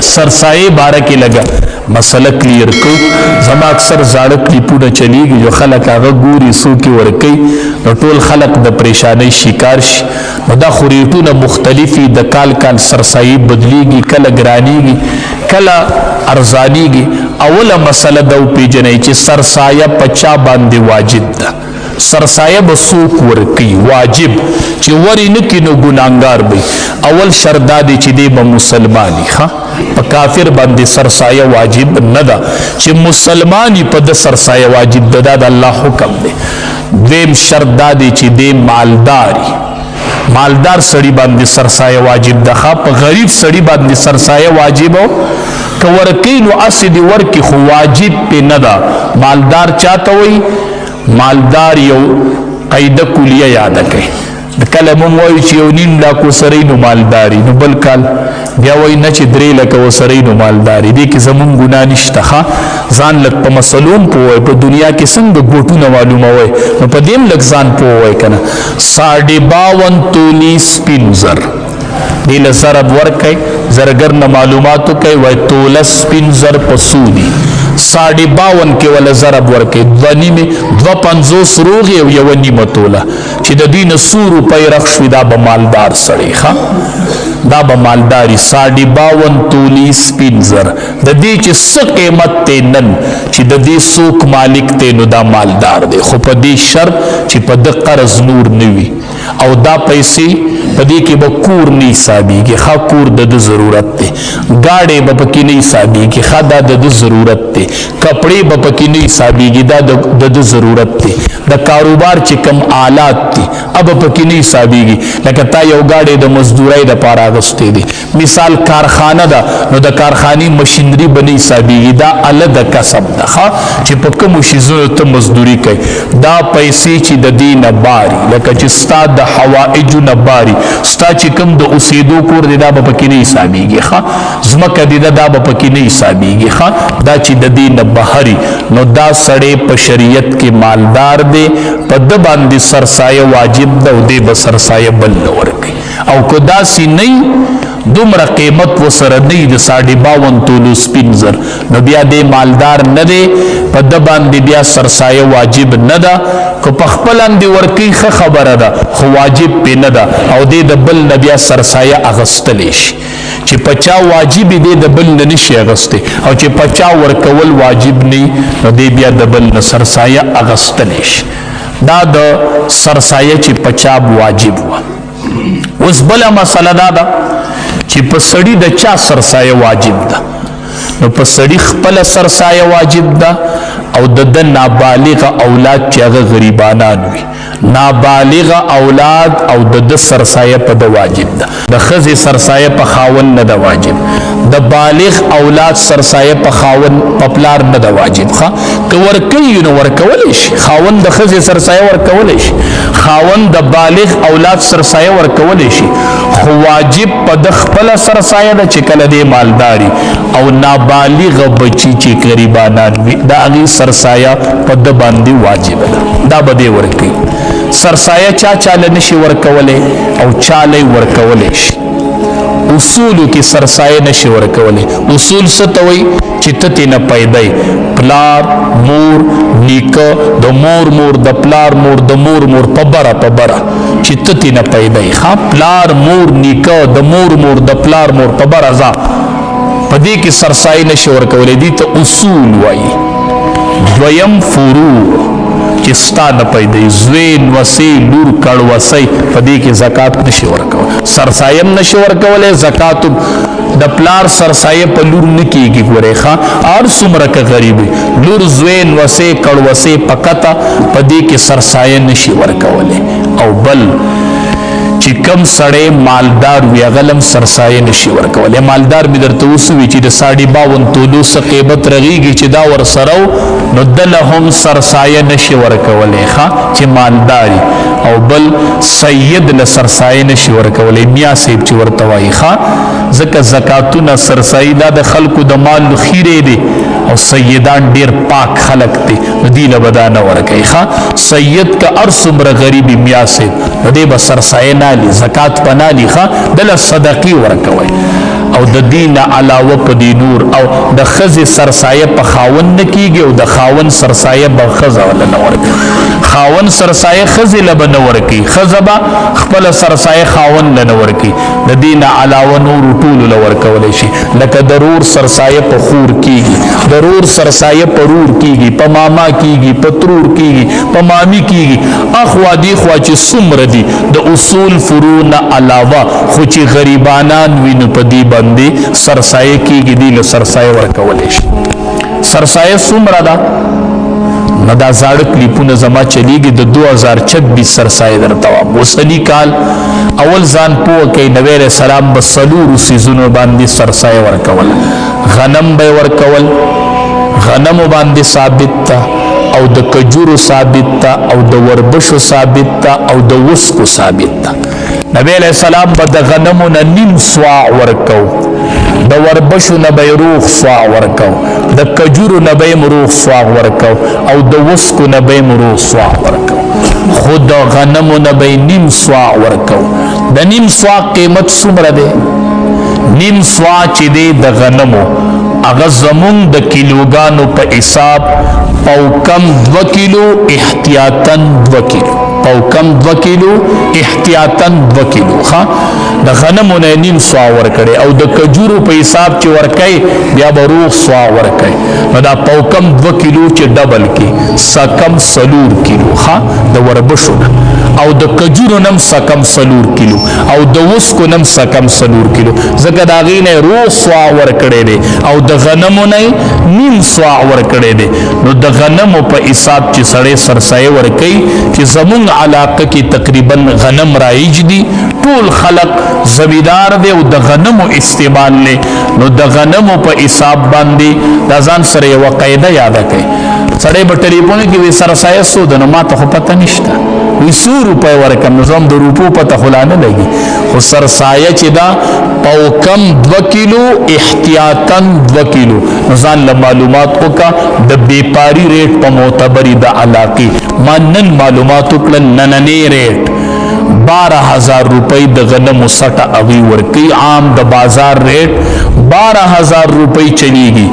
सरसाए बारे के लगा मसला क्लियर को जमा अक्सर जाड़ क्लिपुना चलीगी जो खलक आगा गुरी सो की वर्कई न टोल खलक द परेशानी शिकार शी न दा खुरीटूना मुख्तलिफी द काल काल सरसाई बदलीगी कल ग्रानीगी कल अर्जानीगी अवला मसला दो पेजने ची सरसाया पचा बांधे वाजिब दा सरसाया बसूक वर्कई वाजिब ची वरी नकी नो गुनांगार भी अवल शरदादी ची दे ब मुसलमानी खा काफिर बांधे सरसाया वाजिब नदा ची मुसलमानी पद सरसाया वाजिब ददा दा अल्लाह हुकम दे देम शरदादी ची दे मालदारी मालदार सड़ी बांधे सरसाया वाजिब दखा प गरीब सड़ी बांधे सरसाया वाजिब हो कवरकी नो असिदी वर्की खु वाजिब पे नदा मालदार चाहता वही मालदार यो कैद कुलिया याद के कल मुंगोई चियोनिन ला को सरी नु मालदारी नु बलकाल बिया वही न ची द्रे लक वो सरी नु मालदारी दे कि जमुन गुना निश्तखा जान लग प मसलूम पोए प दुनिया के संग गोटू न मालूम होए न प देम लग जान पोए कना 52 तोली स्पिन जर दिल सरब वर्क है जरगर न मालूमात कई वह तोला स्पिन जर पसूदी 52 के वाला जरब वर्के ध्वनि में 250 रोगे यवनी मतोला चिद दीन 100 रुपये रक्षविदा बमालदार सड़े खा दा बमालदारी 52 तोली स्पिनजर ददी ची कीमत ते नन ची ददी सूक मालिक ते नु दा मालदार दे खो पदी शर्त ची पद कर्ज नूर नवी और दा पैसे पदी के बकूर नहीं साबी के खा कूर दद जरूरत थे गाड़े बपकी नहीं साबी के खा दा दद जरूरत थे कपड़े बपकी नहीं साबी की दा दद जरूरत थे द कारोबार चिकम आलात थी अब बपकी नहीं साबी की लगता यो गाड़े द मजदूराई द पारा गस्ते दे मिसाल कारखाना दा नो द कारखानी मशीनरी बनी साबी की दा अलग का सब दा खा चिपक मुशीजो तो मजदूरी कई दा पैसे ची ददी नबारी लका चिस्ता द हवाइजु नबारी स्टा चिकम द उसेदो कोर दे दा बपकी नहीं साबीगी खा जमक दे दा बपकी नहीं साबीगी खा दा ची ददी नबहरी नो दा सड़े प शरीयत के मालदार दे पद बांधी सरसाय वाजिब द दे ब सरसाय बल नवर के औ को दासी नहीं दुमरा कीमत वो सर नहीं द 52 तोलू स्पिनजर न बिया दे मालदार न दे पद बांधी बिया सरसाय वाजिब न दा को पखपलान दे वर्की खबर दा खो वाजिब पे न दा औ दे द बल नबिया सरसाय अगस्तलेश ची पचा वाजिब दे द बल ननिश अगस्ते और ची पचा वर्कवल वाजिब नहीं न दे बिया द बल न सरसाय अगस्तलेश दा द सरसाय ची पचा वाजिब हुआ उस बला मसला दादा ची पसड़ी द चा सरसाय वाजिब दा नो पसड़ी खपल सरसाय वाजिब दा और द नाबालिग औलाद ची अगर गरीबाना नुई नाबालिग औलाद और द सरसाय पद वाजिब दा द खज़ सरसाय प खावन न द वाजिब द बालिग औलाद सरसाय प खावन पपलार न द वाजिब खा कवर कई नो वर्कवलिश खावन द खज़ सरसाय वर्कवलिश खावन द बालिग औलाद सरसाय वर्कवलिश खो वाजिब पद खपल सरसाय द चिकल दे मालदारी और नाबालिग बच्ची ची गरीबाना नुई दा अगी सरसाया पद बांधी वाजिब दा बदे वर्की सरसाया चा चाल नशी वर्कवले और चाले वर्कवलेश उसूल की सरसाए नशी वर्कवले उसूल सतवई चित्तती न पैदई प्लार मूर नीक द मोर मोर द प्लार मोर द मोर मोर पबरा चित्तती न पैदई हाँ प्लार मोर नीक द मोर मोर द प्लार मोर पबरा जा पदी की सरसाई नशी वर्कवले दी तो उसूल वाई द्वयम फुरू चिस्ता न पैदे ज़्वेन वसी लूर कड़ वसी पदी की ज़कात नशी वर्कवले सरसायम नशी वर्कवले ज़कातुम दपलार सरसाये पर लूर निकी की गुरेखा और सुमर का गरीबी लूर ज़्वेन वसे कड़ वसे पकता पदी की सरसाये नशी वर्कवले औ बल चिकम सड़े मालदार व्यगलम सरसाए नशी वर्कवले मालदार मिदर तो उसवी ची 52 तोलू सकेबत रगीगी चिदा वर सरव नुदलहुम सरसाए नशी वर्कवले खा ची मालदारी औ बल सैयद ल सरसाए नशी वर्कवले मियाँ सेब ची वर्तवाई खा जका ज़कातु न सरसाई दा द खल्कु द माल खीरे दे और सैयदान डेर पाक खलक थे नदील बदा न वर्कई खा सैयद का अर्सुमर गरीबी मियाँ सेब नदे बसरसाए नाली ज़कात पनाली खा दल सदकी वर्कवई او د دین علاوه په دی نور او د خزې سرسایه په خاون نه کیږي او د خاون سرسایه به خزه ولا نه ورکي خاون سرسایه خزې له به نه ورکي خزه به خپل سرسایه خاون له نه ورکي د دین علاوه نور ټول له ورکولی شي لکه ضرور سرسایه په خور کیږي ضرور سرسایه په رور کیږي په ماما کیږي په ترور کیږي په مامی کیږي اخوا دی خوا چې څومره دي د اصول فروع نه علاوه خو چې غریبانان وي نو په دې باندې سرسایه کیږي دی له سرسایه ورکولی شي سرسایه څومره ده نو دا زاړه کلیپونه زما چلیږي د 2026 سرسایه درته وایم اوسني کال اول ځان پوه کوي نبی علیہ السلام به څلورو څیزونو باندې سرسایه ورکول غنم به ورکول غنمو باندې ثابت ده او د کجورو ثابت ده او د وربشو ثابت ده او د وسکو ثابت ده نبی علیہ السلام به د غنمو نه نیم صاع ورکو د وربشو نه به روغ صاع ورکو د کجورو نه به روغ صاع ورکو او د وسکو نه به روغ صاع ورکو خود د غنمو نه به نیم صاع ورکو د نیم صاع قیمت څومره دی نیم صاع چې دی د غنمو هغه زمون د کیلوګانو په حساب پوکم 2 کیلو احتیاطاً 2 کیلو پوکم 2 کیلو احتیاطاً 2 کیلو ها د غنمو نه نیم صاع ورکړي او د کجورو په حساب چې ورکړي بیا به روغ صاع ورکړي نو دا پوکم 2 کیلو چې ډبل کې سکم سلور کیلو ها د وربشو او د کجورو نم سکم سلور کیلو او د وسکو نم سکم سلور کیلو ځکه دا غي نه روغ صاع ورکړي دي او د غنمو نه نیم صاع ورکړي دي نو د غنمو په حساب چې سړی سرسایه ورکړي چې زمون علاقه کې تقریبا غنم رایج دي ټول خلق زمیدار دی او د غنمو استعمال له نو د غنمو په حساب باندې د ځان سره یو قاعده یاد کړئ سړی په ټلیفون کې وی سرسایه سو د نو ما ته پته نشته وی 100 روپے ورکم نو زم د روپو پته خلانه لګي خو سرسایه چې دا پوکم 2 کیلو احتیاطاً 2 کیلو نو ځان له معلومات وکا د بیپاری ریټ په معتبري د علاقه مانن معلومات وکړل نننې ریټ 12,000 روپے د غنمو سټه اوی ورکی عام د بازار ریټ 12,000 روپے چلیږي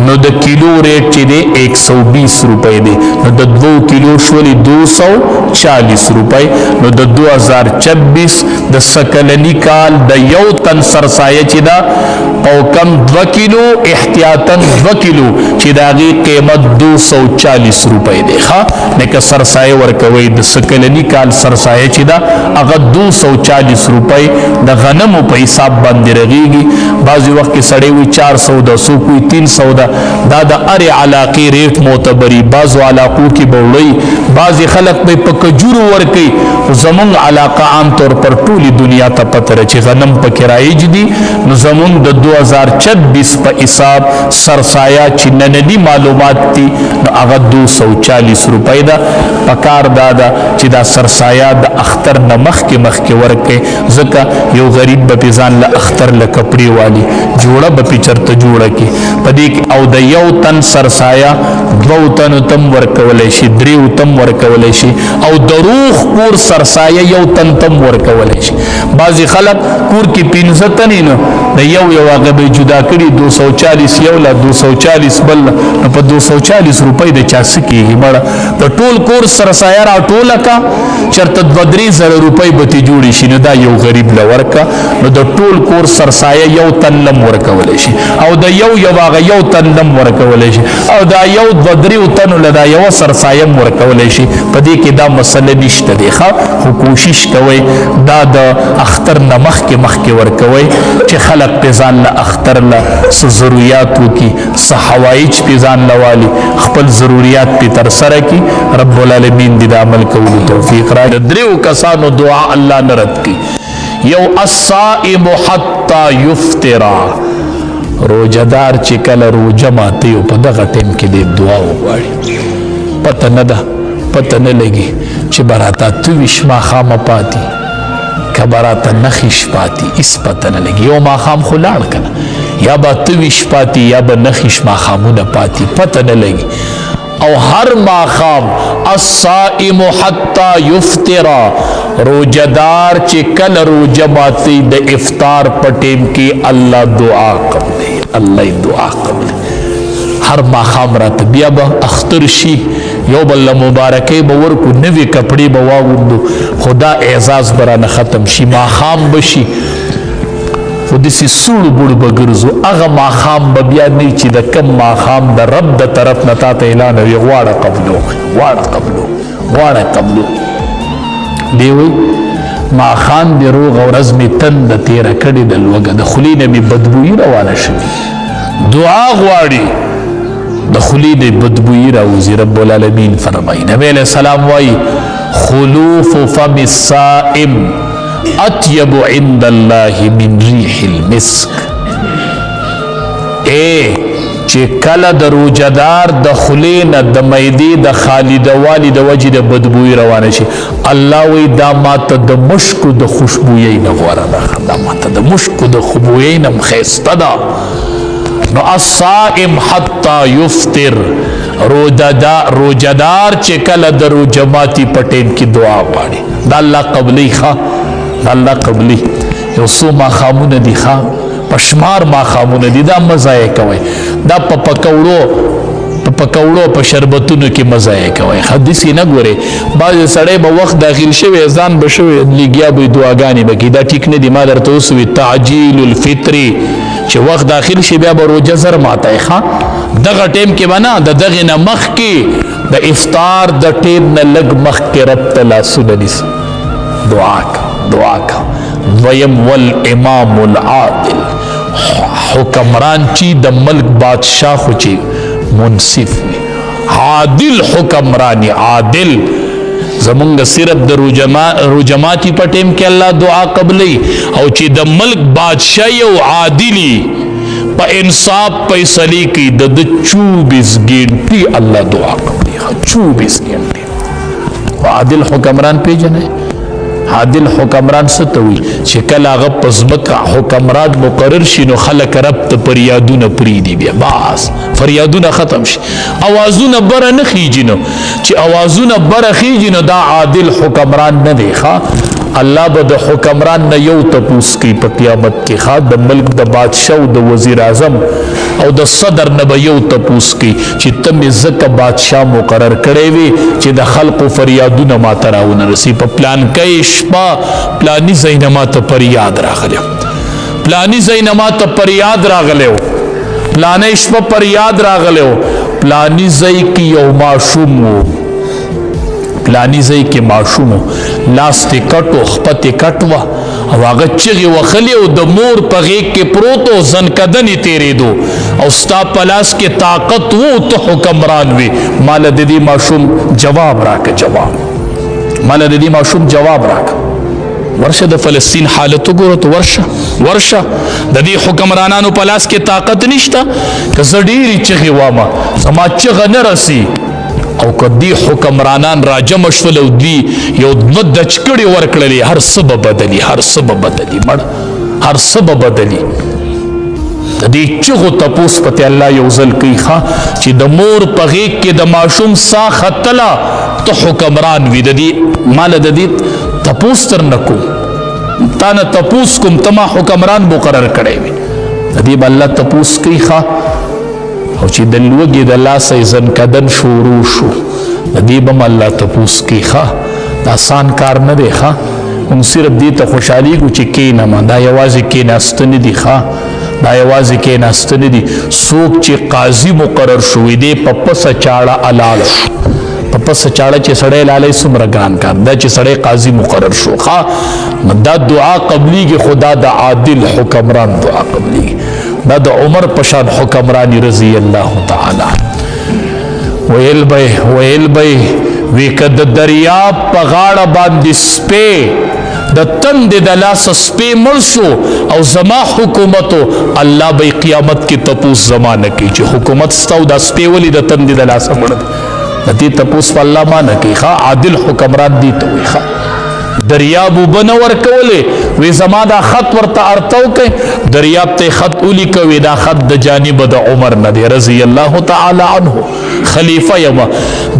نو د کیلو ریټ چې دی 120 روپے دی نو د 2 کیلو شولې 240 روپے نو د 2026 د سکلنی کال د یو تن سرسایه چې دا او کم 2 کیلو احتیاطاً 2 کیلو چې داغي قیمت 240 روپے دی ښا نکه سرسایه ورکوي د سکلنی کال سرسایه چې دا هغه 240 روپے د غنمو په حساب باندې رغيږي بعضی وخت کې سړی وي 400 د سو کوئی 300 دا د اره علاقې ریټ معتبري بعضو علاقو کې بوړي بعضی خلک په کجورو ورکي زمون علاقه عام طور پر ټولي دنیا ته پتره چې غنم په کرایج دي نو زمون د 2026 په حساب سرسایه چې نننی معلومات دي نو هغه 240 روپے دا پکار دادا چې دا سرسایه د اختر نمخ کې مخ کې ورکه ځکه یو غریب به ځان له اختر له کپڑے والی جوړه به چرته جوړه کې پدې او د یو تن سرسایه 2 تن تم ورکولې شي 3 تم ورکولې شي او دروغ کور سرسایه یو تن تم ورکولې شي بعضی خلک کور کې 15 تن نه د یو هغه به جدا کړي 240 یو لا 240 بل نو په 240 روپۍ د چا سکیږي مړه د ټول کور سرسایه را ټوله کا چرته 2-3 روپۍ به تی جوړی شي نو دا یو غریب لورکا نو د ټول کور سرسایه یو تن لم ورکول شي او د یو هغه یو تن لم ورکول شي او دا یو 2-3 تن لدا یو سرسایه ورکول شي په دې کې دا مسله نشته دی خو کوشش کوي دا د اختر نمخ کې مخ کې ورکوي چې خلق په ځان له اختر له ضرورت وکي صحوایج په ځان لوالي خپل ضرورت په تر سره کی رب العالمین دې عمل کولو توفیق را دریو کسانو دعا الله نرد کی یو الصائم حتى يفطر روزدار چې کله روزه ماته په دغه ټیم کې دې دعا وغواړي پته نه ده پته نه لګي چې براته تو وشما خامه پاتې کبراته نخښ پاتې اس پته نه لګي یو ما خام خلاړ کنه یا به تو وش پاتې یا به نخښ ما خامونه پاتې پته نه لګي او هر ماخام الصائم حتی یفطرا روجدار چې کله روجه ماتی د افطار په ټیم کې الله دعا قبلوي، الله دعا قبلوي. هر ماخام راته بیا به اختر شي، یو بل مبارکۍ به ورکو، نوي کپړې به واغوندو، خدا اعزاز به رانه ختم شي، ماخام به شي خو داسې سوړ بوړ به ګرځو. هغه ماښام به بیا نه چې د کم ماښام د رب د طرف نه تا ته اعلان وي غواړه قبلو، غواړه قبلو، غواړه قبلو. دی وایي ماښام دې روغ ورځ مې تنده تېره کړې د لوږه، د خولې نه مې بدبویي روانه شوې، دعا غواړي د خولې نه بدبویي راوځي. رب العالمین فرمایي، نبی علیه السلام وایي خلوف فم الصائم اطیب عند الله من ریح المسک. چې کله د روجدار د خولې نه د معدې د خالیدوالي د وجې د بدبویي روانه شي، الله وایي دا ماته د مشکو د خوشبویۍ نه غوره ده، دا ماته د مشکو د خوشبویۍ نه ښایسته ده. نو الصائم حتی یفطر، روجدار چې کله د روجه ماتي په ټیم کې دعا غواړي، دا الله قبلي ښه، دا الله قبلي. یو څو ماښامونه دي ښه، په شمار ماښامونه دي، دا مه ضایع کوئ، دا په پکوړو په شربتونو کې مه ضایع کوئ. داسې نه ګورئ بعضې سړی به وخت داخل شوی ځان به شوی لګیا به دعاګانې به کوي، دا ټیک نه دي. ما درته اوس وي تعجیل الفطرې چې وخت داخل شي بیا به روجه زر ماتئ ښه، دغه ټیم کې به نه، د دغې نه مخکې د افطار د ټیم نه لږ مخکې رب ته لاسونه نیسه، دعا که دعا که. دویم والامام العادل، حکمران چې د ملک بادشاہ خو چې منصف وي، عادل حکمرانی، عادل. زمونږ صرف د روجماتی په ټیم کې الله دعا قبلي، او چې د ملک بادشاہ یو عادلی په انصاف فیصلې کوي، د 24 ګنټې الله دعا قبلي، 24 ګنټې. عادل حکمران پیژنئ؟ عادل حکمران څه ته وایي؟ چې کله هغه په ځمکه حکمران مقرر شي نو خلک رب ته فریادونه پرېږدي، بیا بس فریادونه ختم شي، اوازونه بره نه خیږي. نو چې اوازونه بره خیږي نو دا عادل حکمران نه دی ښه. الله به د حکمران نه یو تپوس کوي په قیامت کې ښه، د ملک د بادشاه او د وزیر اعظم او د صدر نه به یو تپوس کوي چې ته مې ځکه بادشاه مقرر کړی وي چې د خلقو فریادونه ماته راونه رسي. په پلانکۍ شپه پلاني ځای نه ماته فریاد راغلی، پلاني ځای نه ماته فریاد راغلی، پلانۍ شپه فریاد راغلی، پلاني ځای کې یو ماشوم و، پلانی ځای کې ماشوم لاس ته کټ و خپه ته کټ وه او هغه چغې وهلې او د مور په غېږ کې پروت و، زنکدنې تېرېدو او ستا په لاس کې طاقت و، ته حکمران وې. ماله د دې ماشوم جواب راکه، جواب ماله د دې ماشوم جواب راکه. ورشه د فلسطین حالت وګوره ته، ورشه د دې حکمرانانو په لاس کې طاقت نشته. که زه ډېرې چغې وامه زما چغه نه رسي، او که دی حکمرانان راجم شول او دی یو دوه دچکړې ورکړلې، هر څه به بدلي، هر څه به بدلي، مړ هر څه به بدلي. د دې چغو تپوس پته الله یو ځل کوي ښه، چې د مور په غېږ کې د ماشوم ساه ختله، ته حکمران وي. د دې ماله د دې تپوس تر نه کوم، تا نه تپوس کوم، ته ما حکمران مقرر کړی وي. د دې به الله تپوس کوي ښه. او چې د لوږې د لاسه زنکدن شروع شو، د دې به م الله تپوس کوي ښه. دا آسان کار نه دی ښه. موږ صرف دې ته خوشحالیږو چې کښېنم، دا یوازې کښېناسته نه دي ښه، دا یوازې کښېناسته نه دي. څوک چې قاضي مقرر شوی دی په پسه چاړه الاړ شو، په پسه چاړه چې سړی لالی څومره ګران کار دا چې سړی قاضي مقرر شو ښه، نو دا دعا قبلیږي، خو دا د عادل حکمران دعا قبلیږي. دا د عمر پشان حکمرانی رضی الله تعالی. ویل بی وی که د دریاب په غاړه باندې سپی د تندې د لاسه سپی مړ شو او زما حکومتو، الله به قیامت کې تپوس زما نه کوي چې حکومت ستا او دا سپی ولې د تندې د لاسه مړ دی. د دې تپوس په الله ما نه کوي ښه. عادل حکمران دې ته وایي ښه. دریاب وبنه ورکولې وی زما دا خط ورته ارتو کې دریاب ته خط ولیکوي دا خط د جانب د عمر نه دی رضی الله تعالی عنه خلیفہ یما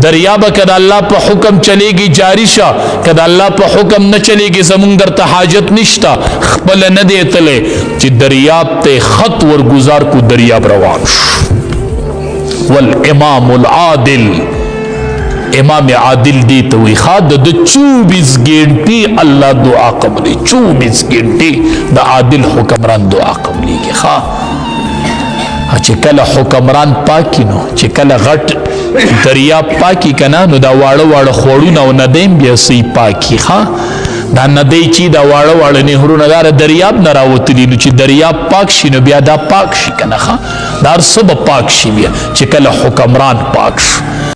دریاب کده الله په حکم چلیږي جاری شه کده الله په حکم نه چلیږي زمونږ درته حاجت نشتا خپل نه دی تله چې دریاب ته خط ورگزار کو دریاب روان شو والامام العادل امام عادل دی تو وی خاد د 24 گھنٹے الله دعا قبلی 24 گھنٹے د عادل حکمران دعا قبلی کی خوا چې کله حکمران پاکی نو چې کله غټ دریاب پاکی کنا نو دا واړه واړه خوړونه او ندیم بیا سی پاکی ښا دا ندی چې دا واړه واړه نهرونه دا دریاب نه راوتلی نو چې دریاب پاک شي نو بیا دا پاک شي کنه ښا دا سب پاک شي بیا چې کله حکمران پاک شي